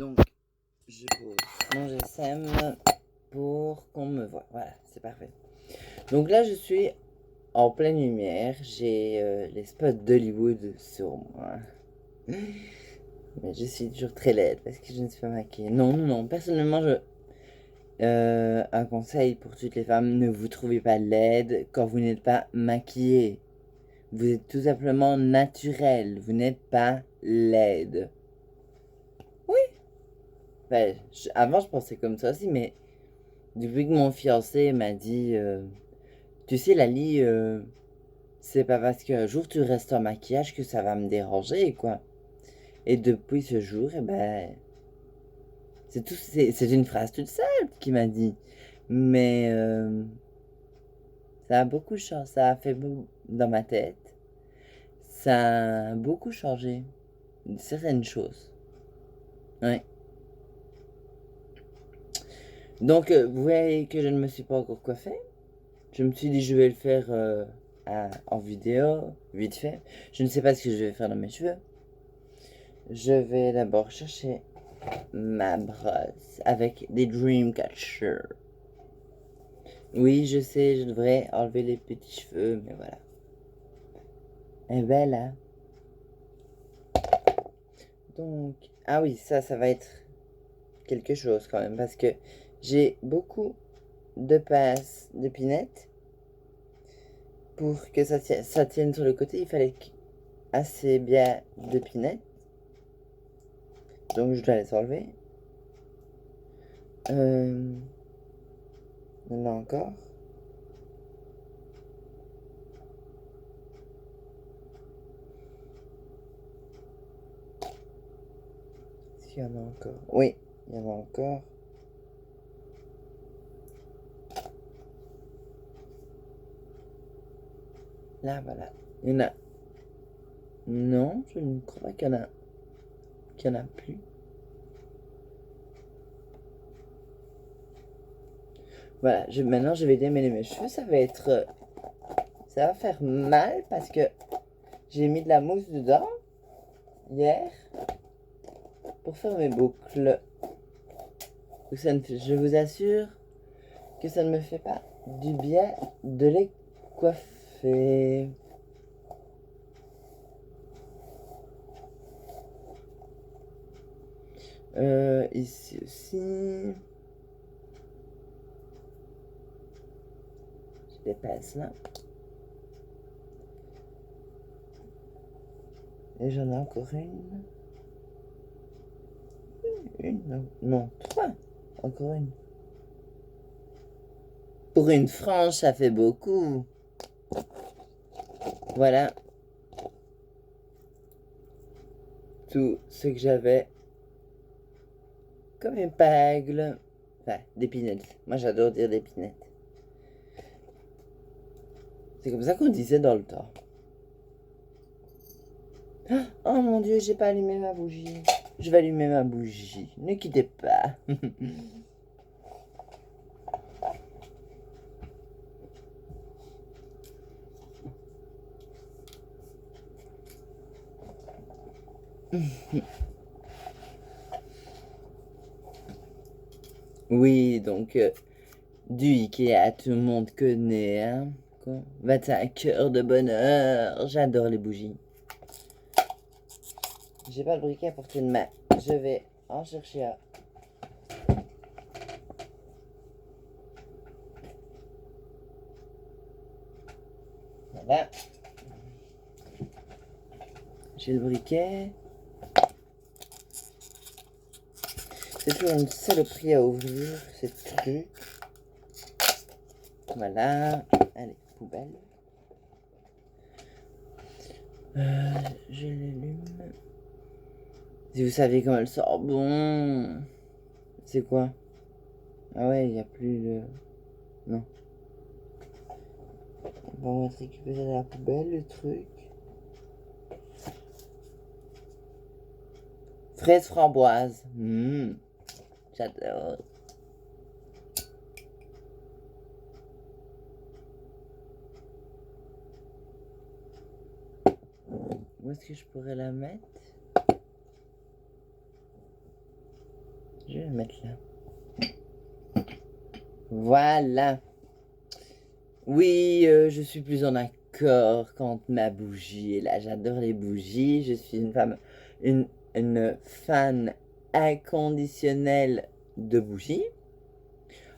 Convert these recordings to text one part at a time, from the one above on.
Donc, je pose mon GSM pour qu'on me voit. Voilà, c'est parfait. Donc là, je suis en pleine lumière. J'ai les spots d'Hollywood sur moi. Mais je suis toujours très laide parce que je ne suis pas maquillée. Non, non, non. Personnellement, un conseil pour toutes les femmes, ne vous trouvez pas laide quand vous n'êtes pas maquillée. Vous êtes tout simplement naturel. Vous n'êtes pas laide. Oui. Ben, avant, je pensais comme ça aussi, mais depuis que mon fiancé m'a dit, tu sais, Lali, c'est pas parce qu'un jour tu restes en maquillage que ça va me déranger, quoi. Et depuis ce jour, eh ben, c'est une phrase toute simple qu'il m'a dit. Mais ça a beaucoup changé, ça a fait dans ma tête. Ça a beaucoup changé certaines choses. Ouais. Donc, vous voyez que je ne me suis pas encore coiffée. Je me suis dit, je vais le faire en vidéo, vite fait. Je ne sais pas ce que je vais faire dans mes cheveux. Je vais d'abord chercher ma brosse avec des Dreamcatcher. Oui, je sais, je devrais enlever les petits cheveux, mais voilà. Et ben là. Donc, ah oui, ça va être quelque chose quand même, parce que j'ai beaucoup de pinces de pinette. Pour que ça tienne sur le côté, il fallait assez bien de pinette. Donc je dois les enlever. Il y en a encore. Est-ce qu'il y en a encore? Oui, il y en a encore. Là, voilà. Il y en a. Non, je ne crois pas qu'il y en a plus. Voilà, maintenant je vais démêler mes cheveux. Ça va être. Ça va faire mal parce que j'ai mis de la mousse dedans hier pour faire mes boucles. Donc je vous assure que ça ne me fait pas du bien de les coiffer. Ici aussi. Je dépasse là. Et j'en ai encore une. Une, non, trois. Encore une. Pour une frange, ça fait beaucoup. Voilà. Tout ce que j'avais comme épingle. Enfin, d'épinettes. Moi, j'adore dire d'épinettes. C'est comme ça qu'on disait dans le temps. Oh mon Dieu, j'ai pas allumé ma bougie. Je vais allumer ma bougie. Ne quittez pas. Oui, donc, du Ikea, tout le monde connaît, hein. 25 heures de bonheur. J'adore les bougies. J'ai pas le briquet à portée de main. Je vais en chercher un. Voilà. J'ai le briquet. C'est toujours une saloperie à ouvrir, ces trucs. Voilà. Allez, poubelle. Je l'allume. Si vous saviez comment elle sort bon. C'est quoi? Ah ouais, il n'y a plus de... Non. On va récupérer la poubelle, le truc. Fraise framboise. J'adore. Où est-ce que je pourrais la mettre? Je vais le mettre là. Voilà. Oui, je suis plus en accord quand ma bougie est là. J'adore les bougies. Je suis une fan inconditionnelle de bougies.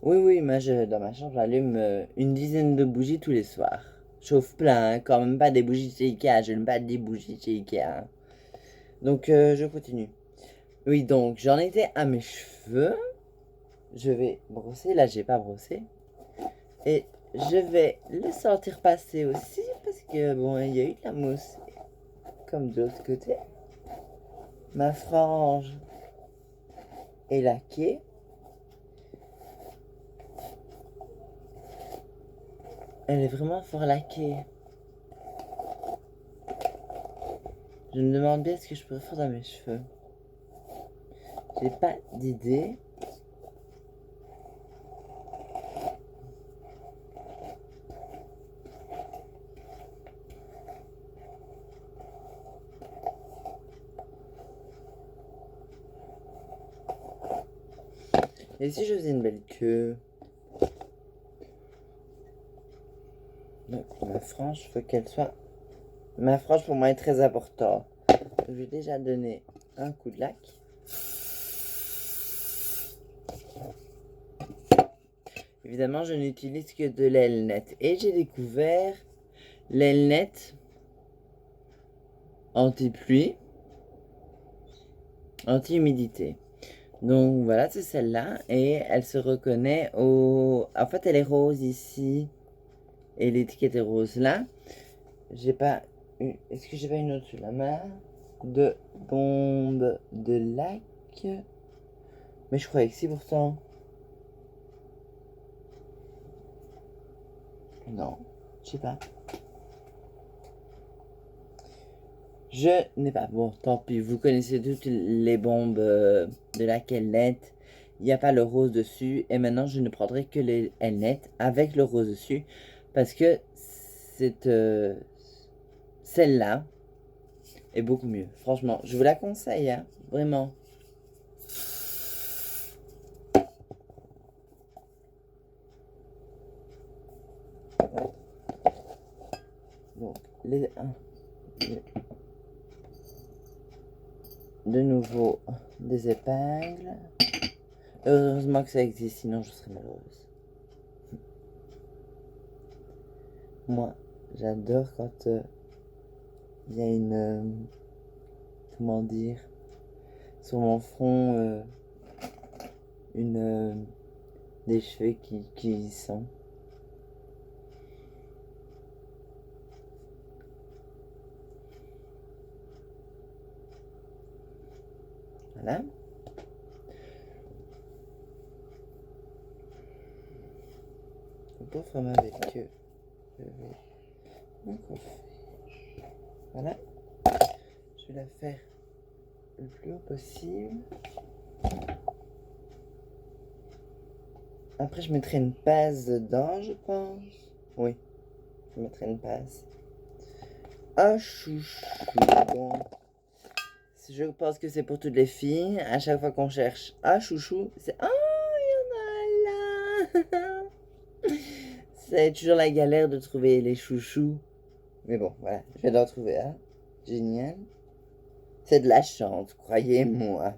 Oui, oui, moi, dans ma chambre, j'allume une dizaine de bougies tous les soirs. Chauffe plein, hein, quand même pas des bougies chez Ikea. Je n'aime pas des bougies chez Ikea, hein. Donc, je continue. Oui, donc, j'en étais à mes cheveux. Je vais brosser. Là, j'ai pas brossé. Et je vais le sentir passer aussi. Parce que, bon, il y a eu de la mousse. Comme de l'autre côté. Ma frange est laquée. Elle est vraiment fort laquée. Je me demande bien ce que je pourrais faire dans mes cheveux. J'ai pas d'idée. Et si je faisais une belle queue? Donc, ma frange, faut qu'elle soit... Ma frange, pour moi, est très importante. Je vais déjà donner un coup de lac. Évidemment, je n'utilise que de l'aile nette. Et j'ai découvert l'aile nette anti-pluie, anti-humidité. Donc voilà, c'est celle-là. Et elle se reconnaît au... En fait, elle est rose ici. Et l'étiquette est rose là. J'ai pas... Est-ce que j'ai pas une autre sous la main? De bombe de lac. Mais je croyais que si pourtant. Non, je sais pas. Je n'ai pas. Bon, tant pis. Vous connaissez toutes les bombes de lac Elnet. Il n'y a pas le rose dessus. Et maintenant, je ne prendrai que les Elnet avec le rose dessus. Parce que c'est celle-là est beaucoup mieux. Franchement, je vous la conseille, hein, vraiment. Donc, de nouveau des épingles. Heureusement que ça existe, sinon je serais malheureuse. Moi, j'adore quand il y a une... comment dire? Sur mon front, des cheveux qui y sont. Voilà. Pour faire avec je vais me coiffer. Voilà. Je vais la faire le plus haut possible. Après, je mettrai une passe dedans, je pense. Oui, je mettrai une passe. Ah, chouchou. Bon. Je pense que c'est pour toutes les filles. À chaque fois qu'on cherche ah, chouchou, c'est ah, il y en a là. C'est toujours la galère de trouver les chouchous. Mais bon, voilà, je vais d'en trouver un. Génial. C'est de la chance, croyez-moi.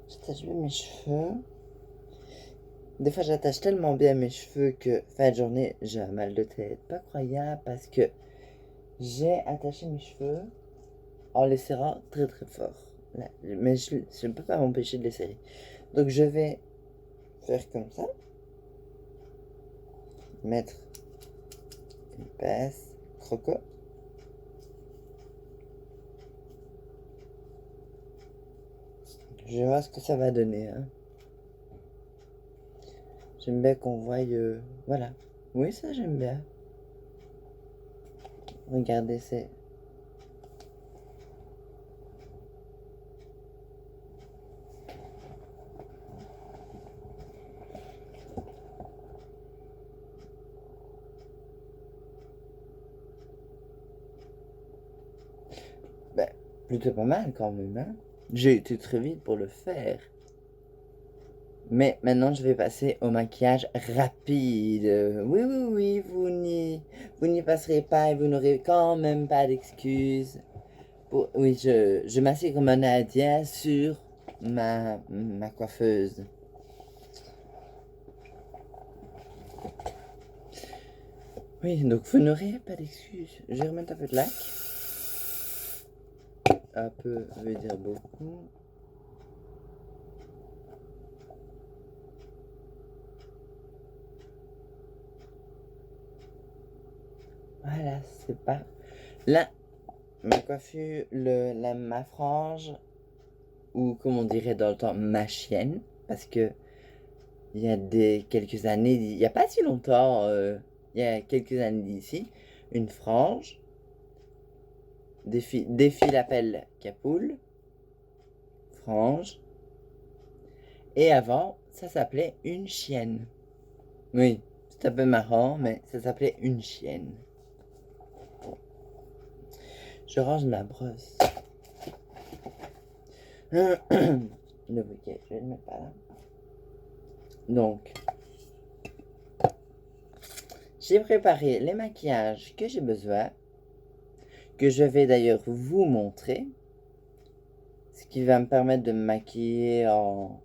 J'attache bien mes cheveux. Des fois, j'attache tellement bien mes cheveux que fin de journée, j'ai un mal de tête. Pas croyable parce que j'ai attaché mes cheveux en les serrant très très fort. Là, mais je ne peux pas m'empêcher de les serrer. Donc, je vais faire comme ça. Mettre une pince croco. Je vais voir ce que ça va donner, hein. J'aime bien qu'on voie... voilà. Oui, ça, j'aime bien. Regardez, c'est... Ben, plutôt pas mal quand même, hein. J'ai été très vite pour le faire. Mais maintenant, je vais passer au maquillage rapide. Oui, oui, oui, vous n'y passerez pas et vous n'aurez quand même pas d'excuses. Oui, je m'assieds comme un Indien sur ma coiffeuse. Oui, donc vous n'aurez pas d'excuses. Je vais remettre un peu de lac. Un peu veut dire beaucoup. Voilà, c'est pas... Là, ma coiffure, ma frange, ou comme on dirait dans le temps, ma chienne, parce que il y a quelques années, il n'y a pas si longtemps, il y a quelques années d'ici, une frange, des filles l'appellent capoule, frange, et avant, ça s'appelait une chienne. Oui, c'est un peu marrant, mais ça s'appelait une chienne. Je range ma brosse. Le bouquet, je vais le mettre par là. Donc, j'ai préparé les maquillages que j'ai besoin, que je vais d'ailleurs vous montrer, ce qui va me permettre de me maquiller en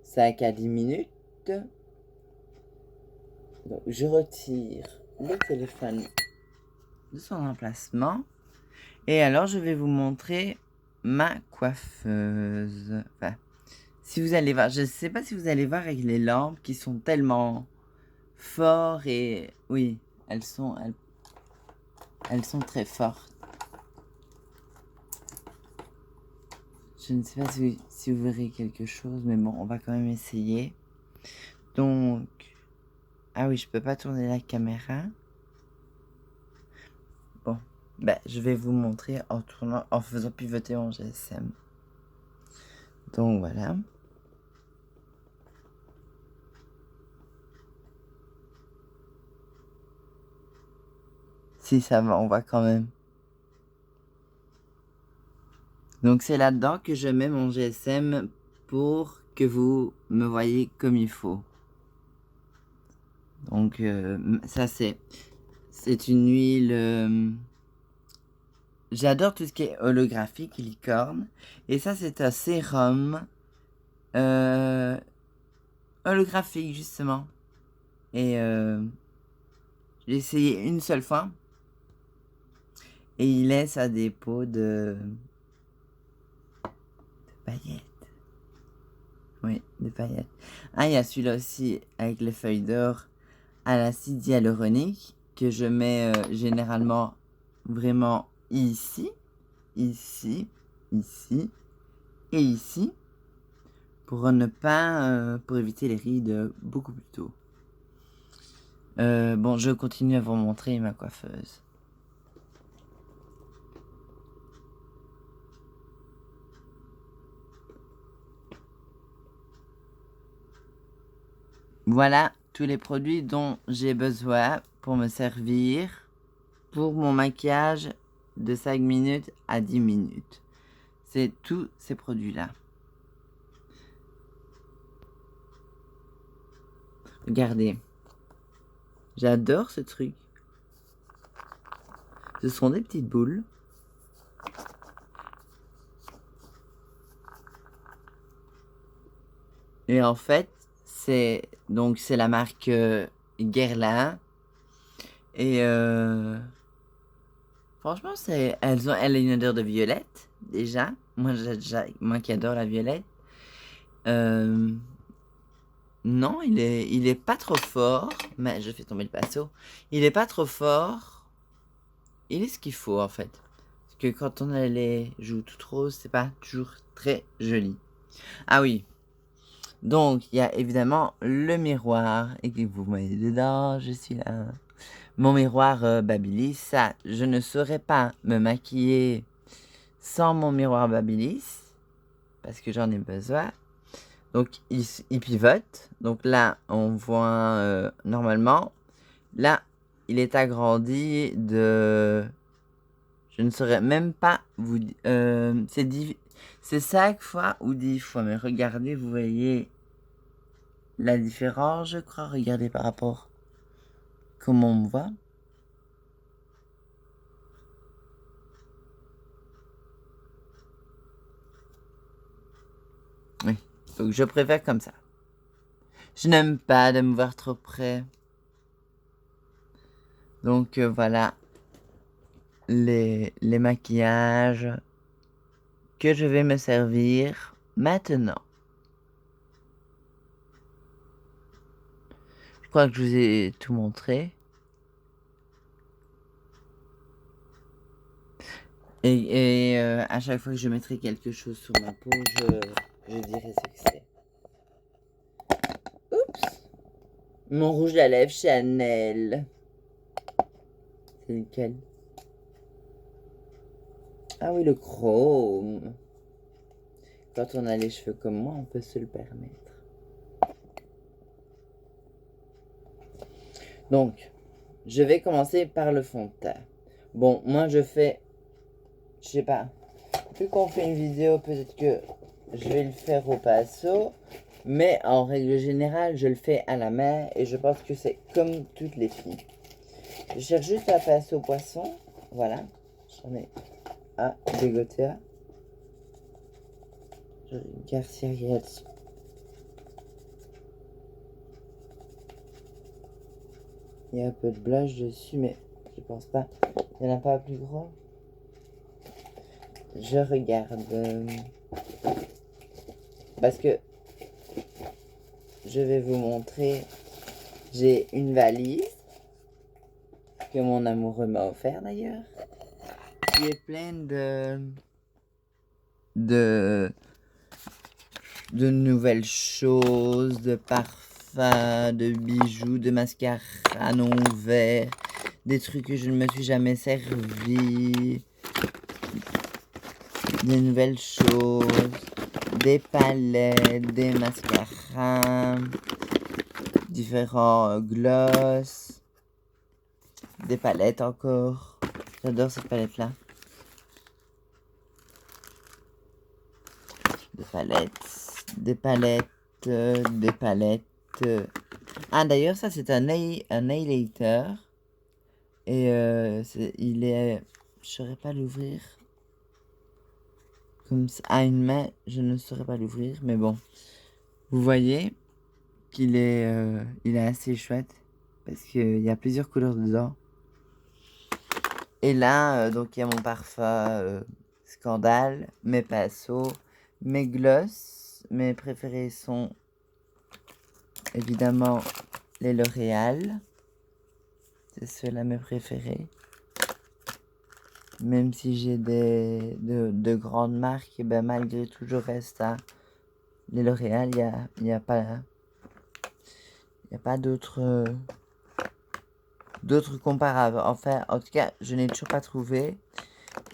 5 à 10 minutes. Donc, je retire le téléphone de son emplacement. Et alors, je vais vous montrer ma coiffeuse. Enfin, si vous allez voir, je ne sais pas si vous allez voir avec les lampes qui sont tellement fortes et... Oui, elles sont très fortes. Je ne sais pas si vous verrez quelque chose, mais bon, on va quand même essayer. Donc... Ah oui, je peux pas tourner la caméra. Bon, ben, je vais vous montrer en faisant pivoter mon GSM. Donc voilà. Si ça va, on va quand même. Donc c'est là-dedans que je mets mon GSM pour que vous me voyez comme il faut. Donc ça c'est une huile... J'adore tout ce qui est holographique, licorne. Et ça c'est un sérum holographique justement. Et j'ai essayé une seule fois. Et il laisse à des peaux de paillettes. Oui, des paillettes. Ah, il y a celui-là aussi avec les feuilles d'or à l'acide hyaluronique que je mets généralement vraiment ici, ici, ici et ici pour ne pas pour éviter les rides beaucoup plus tôt. Bon, je continue à vous montrer ma coiffeuse. Voilà tous les produits dont j'ai besoin pour me servir pour mon maquillage de 5 minutes à 10 minutes. C'est tous ces produits-là. Regardez. J'adore ce truc. Ce sont des petites boules. Et en fait, c'est la marque Guerlain. Et franchement, elle a une odeur de violette déjà. Moi qui adore la violette. Non, il est pas trop fort. Mais je fais tomber le pinceau. Il est pas trop fort. Il est ce qu'il faut en fait. Parce que quand on a les joues toutes roses, c'est pas toujours très joli. Ah oui. Donc, il y a évidemment le miroir. Et que vous voyez dedans, je suis là. Mon miroir Babyliss. Ça, je ne saurais pas me maquiller sans mon miroir Babyliss. Parce que j'en ai besoin. Donc, il pivote. Donc là, on voit normalement. Là, il est agrandi de... Je ne saurais même pas vous... C'est 5 fois ou 10 fois. Mais regardez, vous voyez la différence, je crois. Regardez par rapport à comment on me voit. Oui, donc je préfère comme ça. Je n'aime pas de me voir trop près. Donc voilà les maquillages que je vais me servir maintenant. Je crois que je vous ai tout montré. Et à chaque fois que je mettrai quelque chose sur ma peau, je dirai ce que c'est. Oups! Mon rouge à lèvres Chanel. C'est lequel? Ah oui, le chrome. Quand on a les cheveux comme moi, on peut se le permettre. Donc, je vais commencer par le fond de teint. Bon, moi je fais, je sais pas, vu qu'on fait une vidéo, peut-être que je vais le faire au pinceau, mais en règle générale, je le fais à la main et je pense que c'est comme toutes les filles. Je cherche juste un pinceau poisson, voilà, j'en ai un dégoté. Garcia Gretsch. Il y a un peu de blush dessus, mais je pense pas. Il n'y en a pas plus gros. Je regarde. Parce que je vais vous montrer. J'ai une valise que mon amoureux m'a offert d'ailleurs. Qui est pleine de nouvelles choses, de parfums, de bijoux, de mascara non ouvert, des trucs que je ne me suis jamais servi, des nouvelles choses, des palettes, des mascaras, différents gloss, des palettes encore. J'adore cette palette-là. Des palettes. Ah, d'ailleurs, ça, c'est un highlighter. Et il est... Je ne saurais pas l'ouvrir. Comme ça, à une main, je ne saurais pas l'ouvrir. Mais bon, vous voyez qu'il est, il est assez chouette. Parce qu'il y a plusieurs couleurs dedans. Et là, donc, il y a mon parfum Scandale, mes pinceaux, mes gloss. Mes préférés sont évidemment les L'Oréal. C'est ceux-là mes préférés. Même si j'ai de grandes marques, et ben malgré tout, je reste à les L'Oréal. Il y a pas d'autres comparables. Enfin, en tout cas, je n'ai toujours pas trouvé.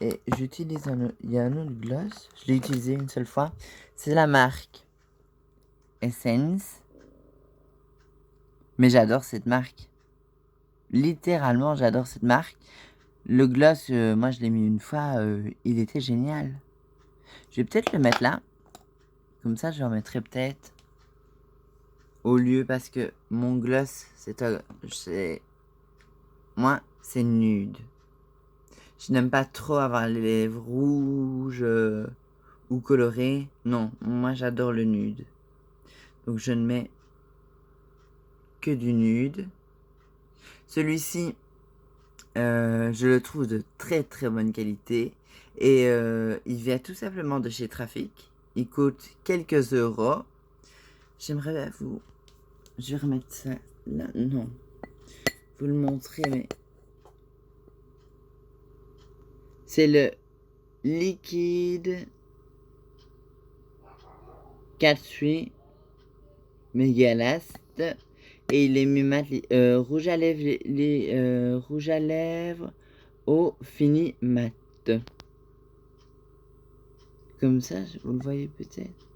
Et j'utilise il y a un autre gloss. Je l'ai utilisé une seule fois. C'est la marque Essence. Mais j'adore cette marque. Littéralement, j'adore cette marque. Le gloss, moi je l'ai mis une fois, il était génial. Je vais peut-être le mettre là. Comme ça, je le remettrai peut-être au lieu parce que mon gloss, moi, c'est nude. Je n'aime pas trop avoir les lèvres rouges ou colorées. Non, moi j'adore le nude. Donc je ne mets que du nude. Celui-ci, je le trouve de très très bonne qualité. Et il vient tout simplement de chez Trafic. Il coûte quelques euros. J'aimerais vous... Je vais remettre ça là. Non. Vous le montrer, mais... C'est le liquide Katsui Megalast. Et il est mat rouge à lèvres, rouge à lèvres au fini mat. Comme ça, vous le voyez peut-être.